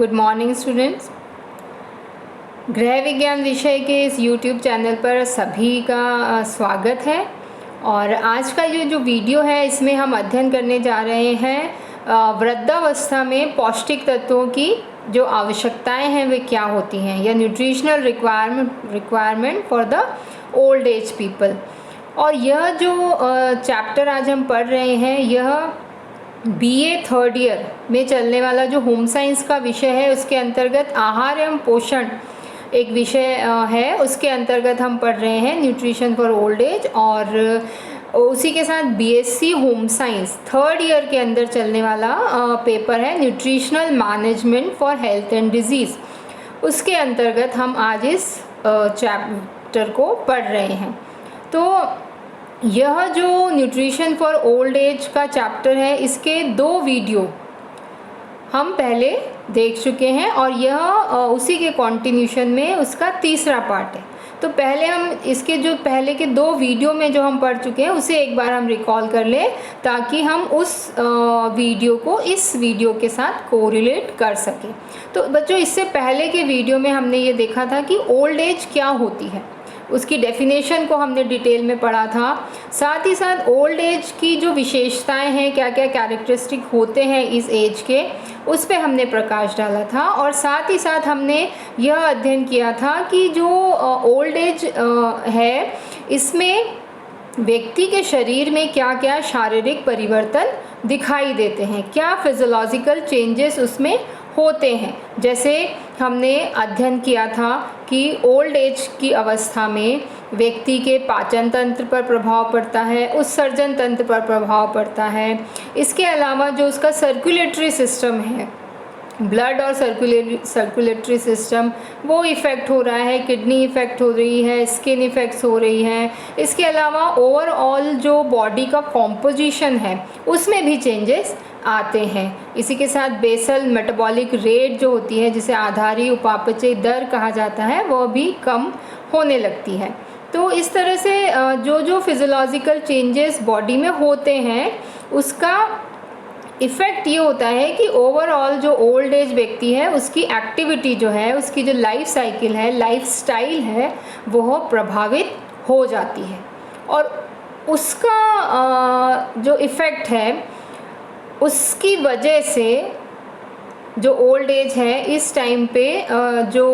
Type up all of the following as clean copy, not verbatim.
Good morning students. गृह विज्ञान विषय के इस यूट्यूब चैनल पर सभी का स्वागत है। और आज का ये जो वीडियो है इसमें हम अध्ययन करने जा रहे हैं वृद्धावस्था में पौष्टिक तत्वों की जो आवश्यकताएं हैं वे क्या होती हैं, या nutritional requirement for the old age people. और यह जो चैप्टर आज हम पढ़ रहे हैं यह बीए थर्ड ईयर में चलने वाला जो होम साइंस का विषय है उसके अंतर्गत आहार एवं पोषण एक विषय है, उसके अंतर्गत हम पढ़ रहे हैं न्यूट्रिशन फॉर ओल्ड एज। और उसी के साथ BSc home science third year के अंदर चलने वाला पेपर है nutritional management for health and disease. उसके अंतर्गत हम आज इस चैप्टर को पढ़ रहे हैं। तो यह जो न्यूट्रिशन फॉर ओल्ड एज का चैप्टर है इसके 2 वीडियो हम पहले देख चुके हैं और यह उसी के कंटिन्यूशन में उसका तीसरा पार्ट है। तो पहले हम इसके जो पहले के 2 वीडियो में जो हम पढ़ चुके हैं उसे एक बार हम रिकॉल कर लें ताकि हम उस वीडियो को इस वीडियो के साथ कोरिलेट कर सकें। तो बच्चों, इससे पहले के वीडियो में हमने ये देखा था कि ओल्ड एज क्या होती है, उसकी डेफिनेशन को हमने डिटेल में पढ़ा था। साथ ही साथ ओल्ड एज की जो विशेषताएं हैं, क्या क्या कैरेक्टरिस्टिक होते हैं इस एज के, उस पे हमने प्रकाश डाला था। और साथ ही साथ हमने यह अध्ययन किया था कि जो ओल्ड एज है इसमें व्यक्ति के शरीर में क्या क्या शारीरिक परिवर्तन दिखाई देते हैं, क्या फिजियोलॉजिकल चेंजेस उसमें होते हैं। जैसे हमने अध्ययन किया था कि ओल्ड एज की अवस्था में व्यक्ति के पाचन तंत्र पर प्रभाव पड़ता है, उत्सर्जन तंत्र पर प्रभाव पड़ता है। इसके अलावा जो उसका सर्कुलेटरी सिस्टम है, ब्लड और सर्कुलेटरी सिस्टम, वो इफ़ेक्ट हो रहा है, किडनी इफ़ेक्ट हो रही है, स्किन इफ़ेक्ट्स हो रही हैं। इसके अलावा ओवरऑल जो बॉडी का कॉम्पोजिशन है उसमें भी चेंजेस आते हैं। इसी के साथ बेसल मेटाबॉलिक रेट जो होती है, जिसे आधारी उपापचय दर कहा जाता है, वह भी कम होने लगती है। तो इस तरह से जो जो फिजियोलॉजिकल चेंजेस बॉडी में होते हैं उसका इफ़ेक्ट ये होता है कि ओवरऑल जो ओल्ड एज व्यक्ति है उसकी एक्टिविटी जो है, उसकी जो लाइफ साइकिल है, लाइफ स्टाइल है, वह प्रभावित हो जाती है। और उसका जो इफ़ेक्ट है उसकी वजह से जो ओल्ड एज है इस टाइम पे जो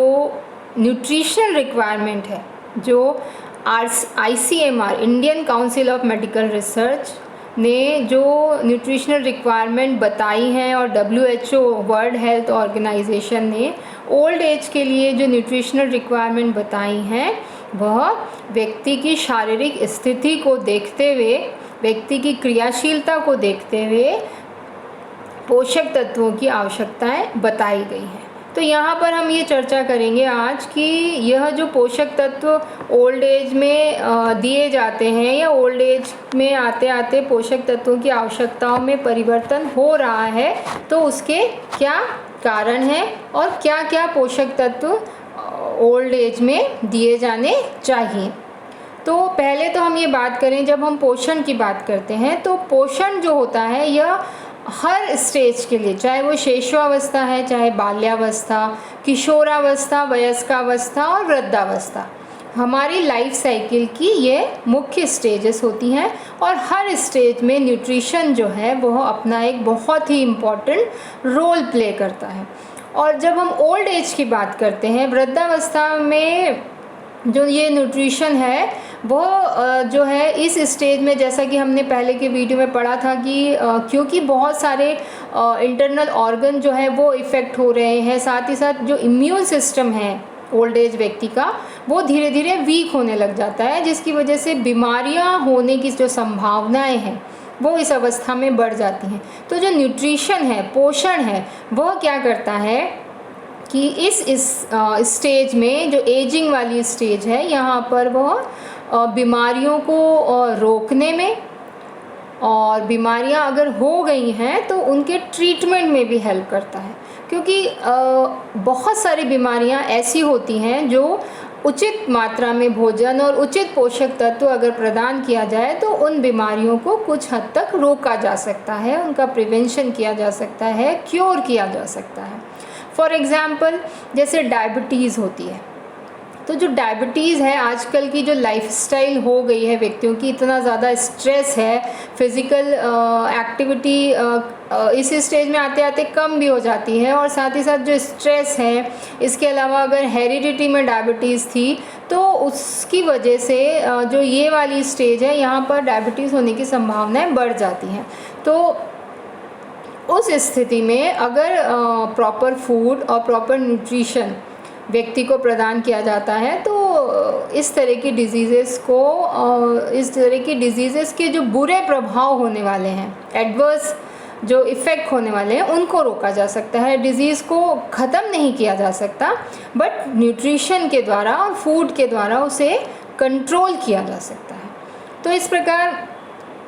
न्यूट्रिशनल रिक्वायरमेंट है, जो ICMR Indian council of medical research ने जो न्यूट्रिशनल रिक्वायरमेंट बताई हैं और WHO वर्ल्ड हेल्थ ऑर्गेनाइजेशन ने ओल्ड एज के लिए जो न्यूट्रिशनल रिक्वायरमेंट बताई हैं वह व्यक्ति की शारीरिक स्थिति को देखते हुए, व्यक्ति की क्रियाशीलता को देखते हुए पोषक तत्वों की आवश्यकताएं बताई गई हैं। तो यहाँ पर हम ये चर्चा करेंगे आज कि यह जो पोषक तत्व ओल्ड एज में दिए जाते हैं या ओल्ड एज में आते आते पोषक तत्वों की आवश्यकताओं में परिवर्तन हो रहा है, तो उसके क्या कारण हैं और क्या क्या पोषक तत्व ओल्ड एज में दिए जाने चाहिए। तो पहले तो हम ये बात करें, जब हम पोषण की बात करते हैं तो पोषण जो होता है यह हर स्टेज के लिए, चाहे वो शैशवावस्था है, चाहे बाल्यावस्था, किशोरावस्था, वयस्कावस्था और वृद्धावस्था, हमारी लाइफ साइकिल की ये मुख्य स्टेजेस होती हैं। और हर स्टेज में न्यूट्रिशन जो है वह अपना एक बहुत ही इम्पॉर्टेंट रोल प्ले करता है। और जब हम ओल्ड एज की बात करते हैं, वृद्धावस्था में जो ये न्यूट्रिशन है वो जो है इस स्टेज में, जैसा कि हमने पहले के वीडियो में पढ़ा था कि क्योंकि बहुत सारे इंटरनल ऑर्गन जो है वो इफ़ेक्ट हो रहे हैं, साथ ही साथ जो इम्यून सिस्टम है ओल्ड एज व्यक्ति का वो धीरे धीरे वीक होने लग जाता है, जिसकी वजह से बीमारियां होने की जो संभावनाएं हैं वो इस अवस्था में बढ़ जाती हैं। तो जो न्यूट्रिशन है, पोषण है, वह क्या करता है कि इस स्टेज में, जो एजिंग वाली स्टेज है, यहाँ पर वह बीमारियों को रोकने में और बीमारियां अगर हो गई हैं तो उनके ट्रीटमेंट में भी हेल्प करता है। क्योंकि बहुत सारी बीमारियां ऐसी होती हैं जो उचित मात्रा में भोजन और उचित पोषक तत्व अगर प्रदान किया जाए तो उन बीमारियों को कुछ हद तक रोका जा सकता है, उनका प्रिवेंशन किया जा सकता है, क्योर किया जा सकता है। फॉर एग्ज़ाम्पल जैसे डायबिटीज़ होती है, तो जो डायबिटीज़ है, आजकल की जो लाइफस्टाइल हो गई है व्यक्तियों की, इतना ज़्यादा स्ट्रेस है, फिज़िकल एक्टिविटी इस स्टेज में आते आते कम भी हो जाती है, और साथ ही साथ जो स्ट्रेस है, इसके अलावा अगर हेरिडिटी में डायबिटीज़ थी तो उसकी वजह से जो ये वाली स्टेज है, यहाँ पर डायबिटीज़ होने की संभावनाएं बढ़ जाती हैं। तो उस स्थिति में अगर प्रॉपर फूड और प्रॉपर न्यूट्रिशन व्यक्ति को प्रदान किया जाता है तो इस तरह की डिजीज़ेस के जो बुरे प्रभाव होने वाले हैं, एडवर्स जो इफ़ेक्ट होने वाले हैं, उनको रोका जा सकता है। डिज़ीज़ को ख़त्म नहीं किया जा सकता, बट न्यूट्रिशन के द्वारा और फूड के द्वारा उसे कंट्रोल किया जा सकता है। तो इस प्रकार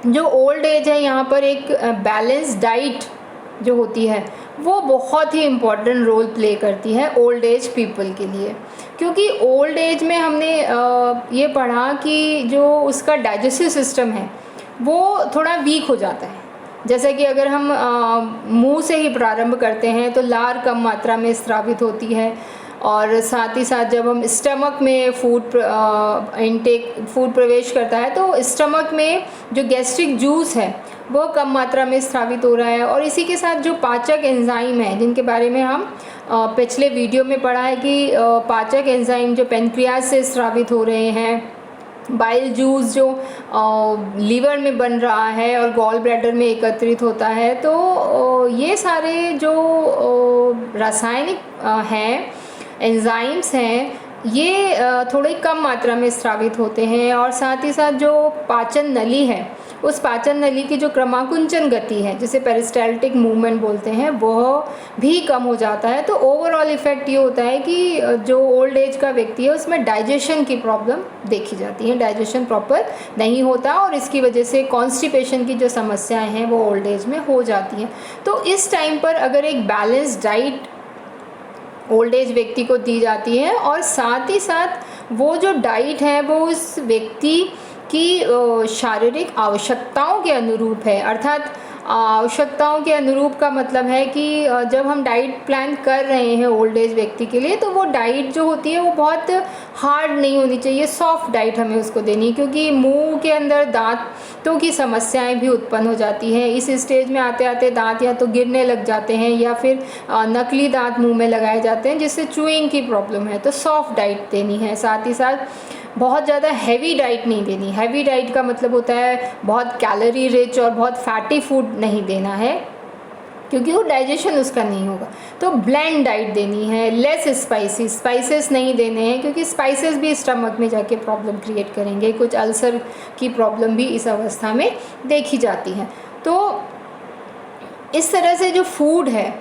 जो ओल्ड एज है, यहाँ पर एक बैलेंस डाइट जो होती है वो बहुत ही इम्पॉर्टेंट रोल प्ले करती है ओल्ड एज पीपल के लिए, क्योंकि ओल्ड एज में हमने ये पढ़ा कि जो उसका डाइजेस्टिव सिस्टम है वो थोड़ा वीक हो जाता है। जैसे कि अगर हम मुंह से ही प्रारंभ करते हैं तो लार कम मात्रा में स्रावित होती है, और साथ ही साथ जब हम स्टमक में फूड प्रवेश करता है तो स्टमक में जो गैस्ट्रिक जूस है वो कम मात्रा में स्रावित हो रहा है। और इसी के साथ जो पाचक एंजाइम है, जिनके बारे में हम पिछले वीडियो में पढ़ा है कि पाचक एंजाइम जो पेनक्रियाज से स्रावित हो रहे हैं, बाइल जूस जो लीवर में बन रहा है और गॉल ब्लैडर में एकत्रित होता है, तो ये सारे जो रासायनिक हैं, एंजाइम्स हैं, ये थोड़ी कम मात्रा में स्रावित होते हैं। और साथ ही साथ जो पाचन नली है, उस पाचन नली की जो क्रमाकुंचन गति है, जिसे पेरिस्टाल्टिक मूवमेंट बोलते हैं, वह भी कम हो जाता है। तो ओवरऑल इफ़ेक्ट ये होता है कि जो ओल्ड एज का व्यक्ति है उसमें डाइजेशन की प्रॉब्लम देखी जाती है, डाइजेशन प्रॉपर नहीं होता, और इसकी वजह से कॉन्स्टिपेशन की जो समस्याएं हैं वो ओल्ड एज में हो जाती हैं। तो इस टाइम पर अगर एक बैलेंस डाइट ओल्ड एज व्यक्ति को दी जाती है, और साथ ही साथ वो जो डाइट है वो उस व्यक्ति की शारीरिक आवश्यकताओं के अनुरूप है, अर्थात आवश्यकताओं के अनुरूप का मतलब है कि जब हम डाइट प्लान कर रहे हैं ओल्ड एज व्यक्ति के लिए, तो वो डाइट जो होती है वो बहुत हार्ड नहीं होनी चाहिए, सॉफ्ट डाइट हमें उसको देनी है, क्योंकि मुंह के अंदर दांतों की समस्याएं भी उत्पन्न हो जाती हैं। इस स्टेज में आते आते दांत या तो गिरने लग जाते हैं या फिर नकली दांत मुंह में लगाए जाते हैं, जिससे चूइंग की प्रॉब्लम है। तो सॉफ्ट डाइट देनी है, साथ ही साथ बहुत ज़्यादा हैवी डाइट नहीं देनी। हैवी डाइट का मतलब होता है बहुत कैलोरी रिच और बहुत फैटी फूड नहीं देना है, क्योंकि वो डाइजेशन उसका नहीं होगा। तो ब्लेंड डाइट देनी है, लेस स्पाइसेस नहीं देने हैं, क्योंकि स्पाइसेस भी स्टमक में जाके प्रॉब्लम क्रिएट करेंगे। कुछ अल्सर की प्रॉब्लम भी इस अवस्था में देखी जाती है। तो इस तरह से जो फूड है,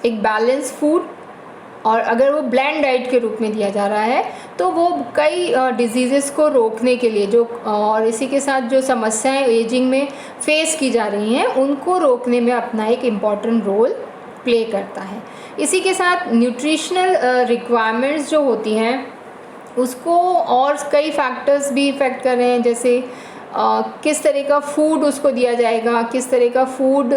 एक बैलेंस फूड, और अगर वो ब्लेंड डाइट के रूप में दिया जा रहा है तो वो कई डिजीज़ेस को रोकने के लिए जो और इसी के साथ जो समस्याएं एजिंग में फेस की जा रही हैं उनको रोकने में अपना एक इम्पॉर्टेंट रोल प्ले करता है। इसी के साथ न्यूट्रिशनल रिक्वायरमेंट्स जो होती हैं उसको और कई फैक्टर्स भी इफ़ेक्ट कर रहे हैं, जैसे किस तरह का फूड उसको दिया जाएगा, किस तरह का फूड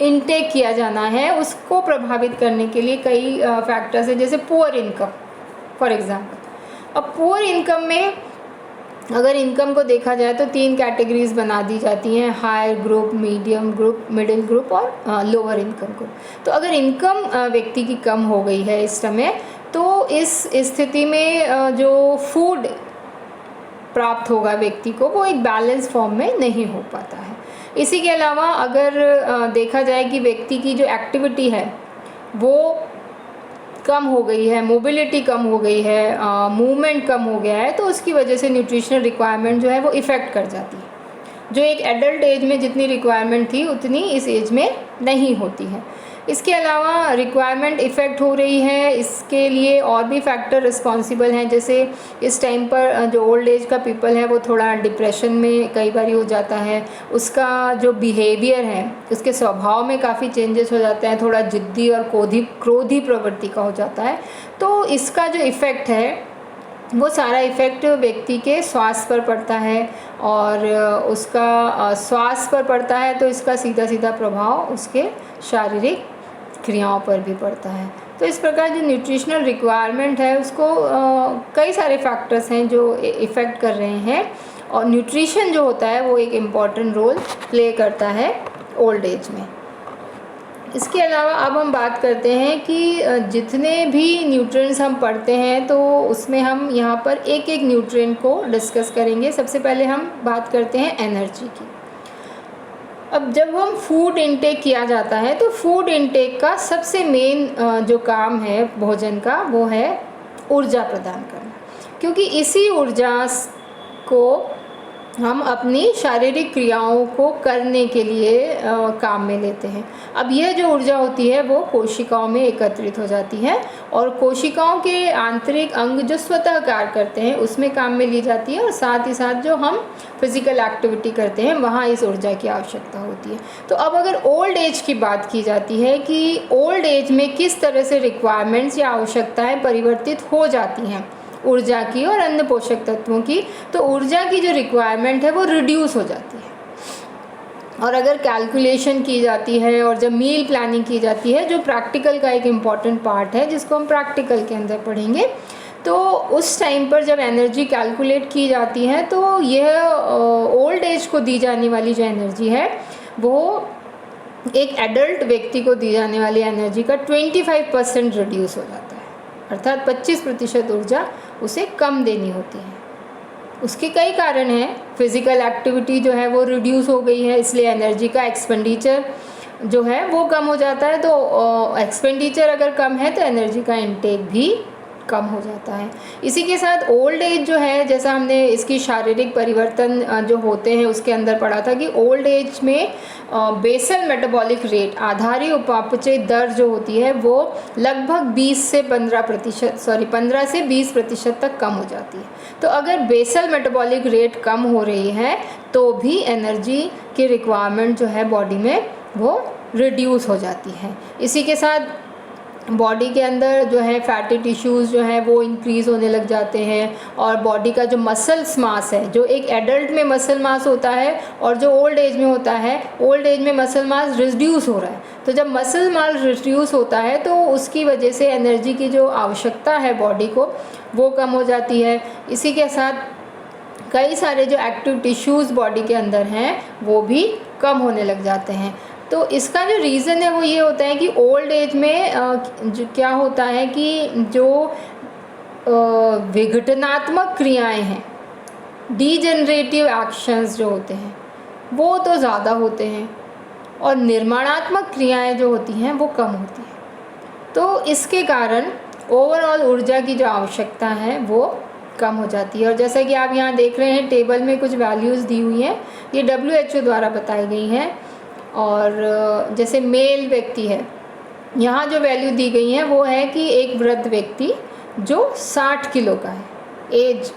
इनटेक किया जाना है, उसको प्रभावित करने के लिए कई फैक्टर्स हैं, जैसे पुअर इनकम फॉर एग्जांपल। अब पुअर इनकम में अगर इनकम को देखा जाए तो 3 कैटेगरीज बना दी जाती हैं, higher group, medium group, middle group और लोअर इनकम ग्रुप। तो अगर इनकम व्यक्ति की कम हो गई है इस समय, तो इस स्थिति में जो फूड प्राप्त होगा व्यक्ति को वो एक बैलेंस फॉर्म में नहीं हो पाता है। इसी के अलावा अगर देखा जाए कि व्यक्ति की जो एक्टिविटी है वो कम हो गई है, मोबिलिटी कम हो गई है, मूवमेंट कम हो गया है, तो उसकी वजह से न्यूट्रिशनल रिक्वायरमेंट जो है वो इफ़ेक्ट कर जाती है। जो एक एडल्ट एज में जितनी रिक्वायरमेंट थी उतनी इस एज में नहीं होती है। इसके अलावा रिक्वायरमेंट इफ़ेक्ट हो रही है, इसके लिए और भी फैक्टर रिस्पॉन्सिबल हैं, जैसे इस टाइम पर जो ओल्ड एज का पीपल है वो थोड़ा डिप्रेशन में कई बार हो जाता है, उसका जो बिहेवियर है उसके स्वभाव में काफ़ी चेंजेस हो जाते हैं, थोड़ा जिद्दी और क्रोधी प्रवृत्ति का हो जाता है। तो इसका जो इफ़ेक्ट है वो सारा इफ़ेक्ट व्यक्ति के स्वास्थ्य पर पड़ता है, और उसका स्वास्थ्य पर पड़ता है तो इसका सीधा सीधा प्रभाव उसके शारीरिक क्रियाओं पर भी पड़ता है। तो इस प्रकार जो न्यूट्रिशनल रिक्वायरमेंट है उसको कई सारे फैक्टर्स हैं जो इफ़ेक्ट कर रहे हैं, और न्यूट्रिशन जो होता है वो एक इम्पॉर्टेंट रोल प्ले करता है ओल्ड एज में। इसके अलावा अब हम बात करते हैं कि जितने भी न्यूट्रिएंट्स हम पढ़ते हैं तो उसमें हम यहाँ पर एक एक न्यूट्रिएंट को डिस्कस करेंगे। सबसे पहले हम बात करते हैं एनर्जी की। अब जब हम फूड इनटेक किया जाता है तो फूड इनटेक का सबसे मेन जो काम है भोजन का वो है ऊर्जा प्रदान करना, क्योंकि इसी ऊर्जा को हम अपनी शारीरिक क्रियाओं को करने के लिए काम में लेते हैं। अब यह जो ऊर्जा होती है वो कोशिकाओं में एकत्रित हो जाती है, और कोशिकाओं के आंतरिक अंग जो स्वतः कार्य करते हैं उसमें काम में ली जाती है, और साथ ही साथ जो हम फिज़िकल एक्टिविटी करते हैं वहाँ इस ऊर्जा की आवश्यकता होती है। तो अब अगर ओल्ड एज की बात की जाती है कि ओल्ड एज में किस तरह से रिक्वायरमेंट्स या आवश्यकताएँ परिवर्तित हो जाती हैं ऊर्जा की और अन्य पोषक तत्वों की, तो ऊर्जा की जो रिक्वायरमेंट है वो रिड्यूस हो जाती है। और अगर कैलकुलेशन की जाती है और जब मील प्लानिंग की जाती है, जो प्रैक्टिकल का एक इम्पॉर्टेंट पार्ट है जिसको हम प्रैक्टिकल के अंदर पढ़ेंगे, तो उस टाइम पर जब एनर्जी कैलकुलेट की जाती है तो यह ओल्ड एज को दी जाने वाली जो एनर्जी है वो एक एडल्ट व्यक्ति को दी जाने वाली एनर्जी का 25% रिड्यूस हो जाता है, अर्थात 25% ऊर्जा उसे कम देनी होती है। उसके कई कारण हैं। फिज़िकल एक्टिविटी जो है वो रिड्यूस हो गई है, इसलिए एनर्जी का एक्सपेंडिचर जो है वो कम हो जाता है। तो एक्सपेंडिचर अगर कम है तो एनर्जी का इंटेक भी कम हो जाता है। इसी के साथ ओल्ड एज जो है, जैसा हमने इसकी शारीरिक परिवर्तन जो होते हैं उसके अंदर पढ़ा था कि ओल्ड एज में बेसल मेटाबॉलिक रेट, आधारी उपापचय दर जो होती है वो लगभग 15 से 20% तक कम हो जाती है। तो अगर बेसल मेटाबॉलिक रेट कम हो रही है तो भी एनर्जी की रिक्वायरमेंट जो है बॉडी में वो रिड्यूस हो जाती है। इसी के साथ बॉडी के अंदर जो है फैटी टिश्यूज़ जो है वो इंक्रीज़ होने लग जाते हैं, और बॉडी का जो मसल्स मास है, जो एक एडल्ट में मसल मास होता है और जो ओल्ड एज में होता है, ओल्ड एज में मसल मास रिड्यूस हो रहा है। तो जब मसल मास रिड्यूस होता है तो उसकी वजह से एनर्जी की जो आवश्यकता है बॉडी को वो कम हो जाती है। इसी के साथ कई सारे जो एक्टिव टिश्यूज़ बॉडी के अंदर हैं वो भी कम होने लग जाते हैं। तो इसका जो रीज़न है वो ये होता है कि ओल्ड एज में जो क्या होता है कि जो विघटनात्मक क्रियाएं हैं, डीजनरेटिव एक्शंस जो होते हैं वो तो ज़्यादा होते हैं, और निर्माणात्मक क्रियाएं जो होती हैं वो कम होती हैं। तो इसके कारण ओवरऑल ऊर्जा की जो आवश्यकता है वो कम हो जाती है। और जैसा कि आप यहाँ देख रहे हैं टेबल में कुछ वैल्यूज़ दी हुई हैं, ये WHO द्वारा बताई गई हैं। और जैसे मेल व्यक्ति है, यहाँ जो वैल्यू दी गई है वो है कि एक वृद्ध व्यक्ति जो 60 किलो का है, एज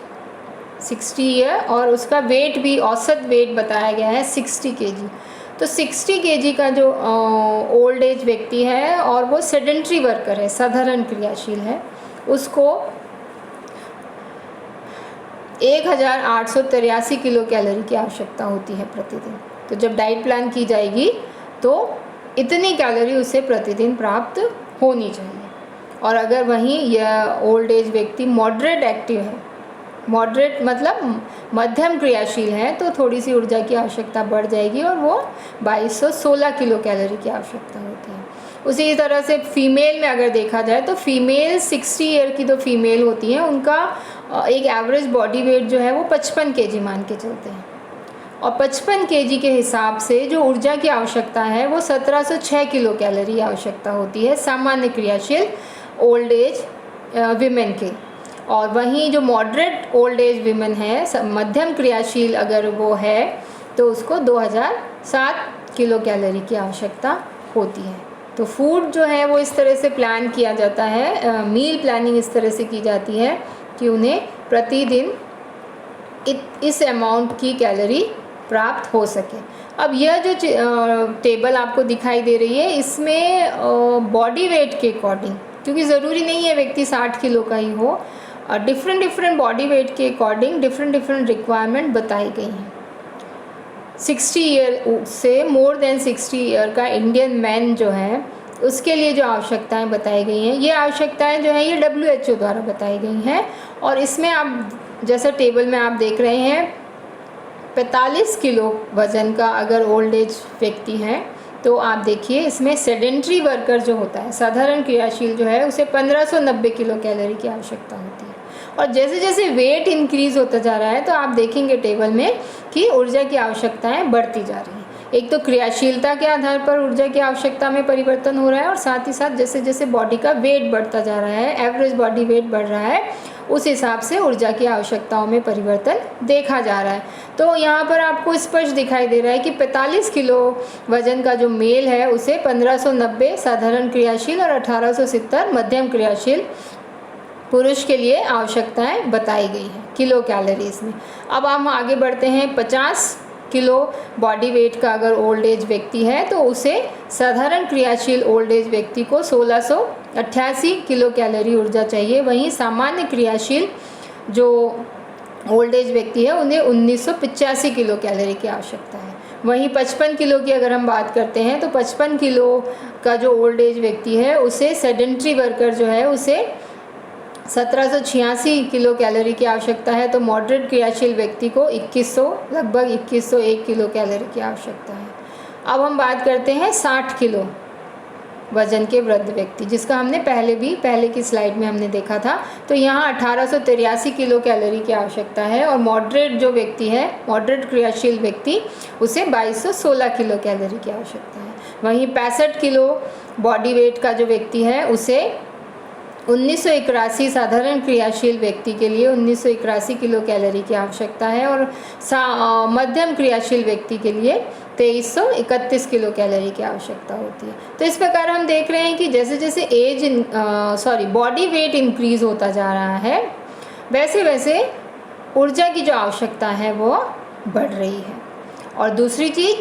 60 ईयर, और उसका वेट भी औसत वेट बताया गया है 60 kg। तो 60 kg का जो ओल्ड एज व्यक्ति है और वो सेडेंट्री वर्कर है, साधारण क्रियाशील है, उसको 1883 किलो कैलोरी की आवश्यकता होती है प्रतिदिन। तो जब डाइट प्लान की जाएगी तो इतनी कैलोरी उसे प्रतिदिन प्राप्त होनी चाहिए। और अगर वहीं यह ओल्ड एज व्यक्ति मॉडरेट एक्टिव है, मॉडरेट मतलब मध्यम क्रियाशील है, तो थोड़ी सी ऊर्जा की आवश्यकता बढ़ जाएगी और वो 2216 किलो कैलोरी की आवश्यकता होती है। उसी तरह से फीमेल में अगर देखा जाए तो फीमेल 60 ईयर की जो फीमेल होती हैं उनका एक एवरेज बॉडी वेट जो है वो 55 kg मान के चलते हैं, और 55 kg के हिसाब से जो ऊर्जा की आवश्यकता है वो 1706 किलो कैलोरी आवश्यकता होती है सामान्य क्रियाशील ओल्ड एज विमेन के। और वहीं जो मॉडरेट ओल्ड एज विमेन है, मध्यम क्रियाशील अगर वो है, तो उसको 2007 किलो कैलोरी की आवश्यकता होती है। तो फूड जो है वो इस तरह से प्लान किया जाता है, मील प्लानिंग इस तरह से की जाती है कि उन्हें प्रतिदिन इस अमाउंट की कैलोरी प्राप्त हो सके। अब यह जो टेबल आपको दिखाई दे रही है इसमें बॉडी वेट के अकॉर्डिंग, क्योंकि ज़रूरी नहीं है व्यक्ति 60 किलो का ही हो, डिफरेंट बॉडी वेट के अकॉर्डिंग डिफरेंट रिक्वायरमेंट बताई गई हैं। 60 ईयर से मोर देन 60 ईयर का इंडियन मैन जो है उसके लिए जो आवश्यकताएं बताई गई हैं, ये आवश्यकताएं जो हैं ये WHO द्वारा बताई गई हैं। और इसमें आप जैसा टेबल में आप देख रहे हैं 45 किलो वज़न का अगर ओल्ड एज व्यक्ति है तो आप देखिए इसमें सेडेंट्री वर्कर जो होता है, साधारण क्रियाशील जो है, उसे 1590 किलो कैलोरी की आवश्यकता होती है। और जैसे जैसे वेट इंक्रीज़ होता जा रहा है तो आप देखेंगे टेबल में कि ऊर्जा की आवश्यकताएं बढ़ती जा रही हैं। एक तो क्रियाशीलता के आधार पर ऊर्जा की आवश्यकता में परिवर्तन हो रहा है और साथ ही साथ जैसे जैसे बॉडी का वेट बढ़ता जा रहा है, एवरेज बॉडी वेट बढ़ रहा है, उस हिसाब से ऊर्जा की आवश्यकताओं में परिवर्तन देखा जा रहा है। तो यहाँ पर आपको स्पष्ट दिखाई दे रहा है कि 45 किलो वज़न का जो मेल है उसे 1590 साधारण क्रियाशील और 1870 मध्यम क्रियाशील पुरुष के लिए आवश्यकताएं बताई गई हैं किलो कैलोरीज में। अब हम आगे बढ़ते हैं। 50 किलो बॉडी वेट का अगर ओल्ड एज व्यक्ति है तो उसे साधारण क्रियाशील ओल्ड एज व्यक्ति को 1688 किलो कैलोरी ऊर्जा चाहिए। वहीं सामान्य क्रियाशील जो ओल्ड एज व्यक्ति है उन्हें 1985 किलो कैलोरी की आवश्यकता है। वहीं 55 किलो की अगर हम बात करते हैं तो 55 किलो का जो ओल्ड एज व्यक्ति है उसे सेडेंट्री वर्कर जो है उसे 1786 किलो कैलोरी की आवश्यकता है। तो मॉडरेट क्रियाशील व्यक्ति को 2100 लगभग 2101 किलो कैलोरी की आवश्यकता है। अब हम बात करते हैं 60 किलो वज़न के वृद्ध व्यक्ति, जिसका हमने पहले की स्लाइड में हमने देखा था। तो यहाँ 1883 किलो कैलोरी की आवश्यकता है और मॉडरेट जो व्यक्ति है, मॉडरेट क्रियाशील व्यक्ति, उसे 2216 किलो कैलोरी की आवश्यकता है। वहीं 65 किलो बॉडी वेट का जो व्यक्ति है उसे 1981 साधारण क्रियाशील व्यक्ति के लिए 1981 किलो कैलोरी की आवश्यकता है और मध्यम क्रियाशील व्यक्ति के लिए 2331 किलो कैलोरी की आवश्यकता होती है। तो इस प्रकार हम देख रहे हैं कि जैसे जैसे बॉडी वेट इंक्रीज होता जा रहा है वैसे वैसे ऊर्जा की जो आवश्यकता है वो बढ़ रही है। और दूसरी चीज़,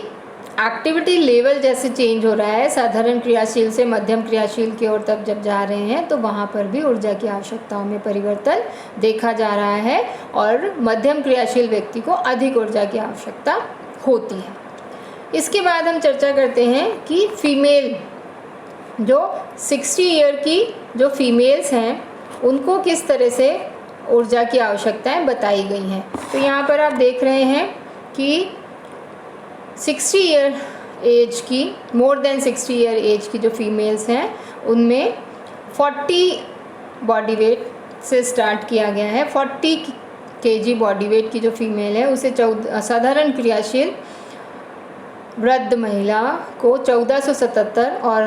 एक्टिविटी लेवल जैसे चेंज हो रहा है, साधारण क्रियाशील से मध्यम क्रियाशील की ओर तब जब जा रहे हैं तो वहाँ पर भी ऊर्जा की आवश्यकताओं में परिवर्तन देखा जा रहा है और मध्यम क्रियाशील व्यक्ति को अधिक ऊर्जा की आवश्यकता होती है। इसके बाद हम चर्चा करते हैं कि फीमेल जो 60 ईयर की जो फीमेल्स हैं उनको किस तरह से ऊर्जा की आवश्यकताएं बताई गई हैं। तो यहाँ पर आप देख रहे हैं कि 60 ईयर एज की, मोर देन 60 ईयर एज की जो फीमेल्स हैं उनमें 40 बॉडी वेट से स्टार्ट किया गया है। 40 kg बॉडी वेट की जो फीमेल है उसे साधारण क्रियाशील वृद्ध महिला को 1477 और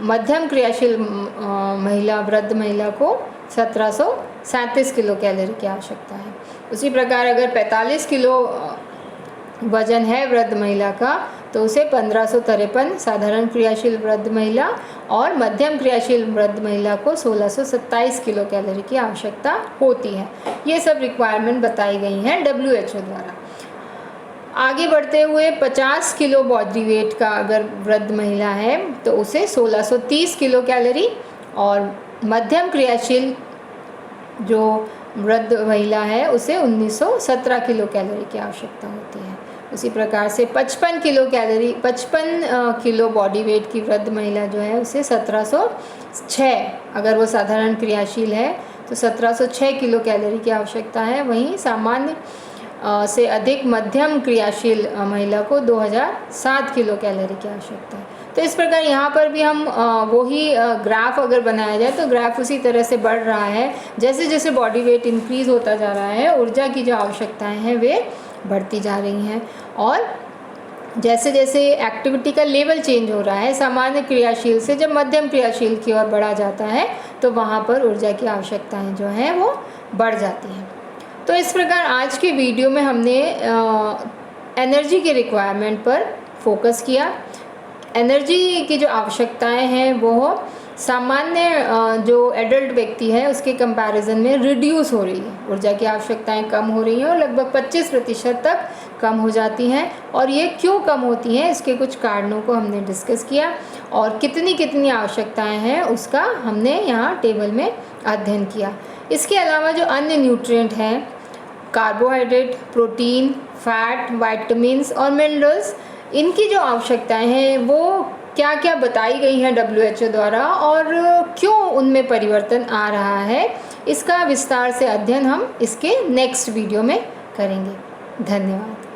मध्यम क्रियाशील महिला वृद्ध महिला को 1737 किलो कैलोरी की आवश्यकता है। उसी प्रकार अगर 45 किलो वज़न है वृद्ध महिला का तो उसे 1553 साधारण क्रियाशील वृद्ध महिला और मध्यम क्रियाशील वृद्ध महिला को 1627 किलो कैलोरी की आवश्यकता होती है। ये सब रिक्वायरमेंट बताई गई हैं WHO द्वारा। आगे बढ़ते हुए 50 किलो बॉडी वेट का अगर वृद्ध महिला है तो उसे 1630 किलो कैलोरी और मध्यम क्रियाशील जो वृद्ध महिला है उसे 1917 किलो कैलोरी की आवश्यकता होती है। उसी प्रकार से 55 किलो बॉडी वेट की वृद्ध महिला जो है उसे 1706, अगर वो साधारण क्रियाशील है तो 1706 किलो कैलोरी की आवश्यकता है। वहीं सामान्य से अधिक मध्यम क्रियाशील महिला को 2007 किलो कैलोरी की आवश्यकता है। तो इस प्रकार यहाँ पर भी हम वही ग्राफ अगर बनाया जाए तो ग्राफ उसी तरह से बढ़ रहा है। जैसे जैसे बॉडी वेट इंक्रीज़ होता जा रहा है ऊर्जा की जो आवश्यकताएं हैं वे बढ़ती जा रही हैं और जैसे जैसे एक्टिविटी का लेवल चेंज हो रहा है, सामान्य क्रियाशील से जब मध्यम क्रियाशील की ओर बढ़ा जाता है तो वहाँ पर ऊर्जा की आवश्यकताएं जो हैं वो बढ़ जाती हैं। तो इस प्रकार आज के वीडियो में हमने एनर्जी की रिक्वायरमेंट पर फोकस किया। एनर्जी की जो आवश्यकताएं हैं वो सामान्य जो एडल्ट व्यक्ति है उसके कंपैरिजन में रिड्यूस हो रही है, ऊर्जा की आवश्यकताएं कम हो रही हैं और लगभग 25% तक कम हो जाती हैं। और ये क्यों कम होती हैं इसके कुछ कारणों को हमने डिस्कस किया और कितनी आवश्यकताएं हैं उसका हमने यहाँ टेबल में अध्ययन किया। इसके अलावा जो अन्य न्यूट्रिएंट हैं, कार्बोहाइड्रेट, प्रोटीन, फैट, वाइटामिन्स और मिनरल्स, इनकी जो आवश्यकताएं हैं वो क्या क्या बताई गई है WHO द्वारा और क्यों उनमें परिवर्तन आ रहा है, इसका विस्तार से अध्ययन हम इसके नेक्स्ट वीडियो में करेंगे। धन्यवाद।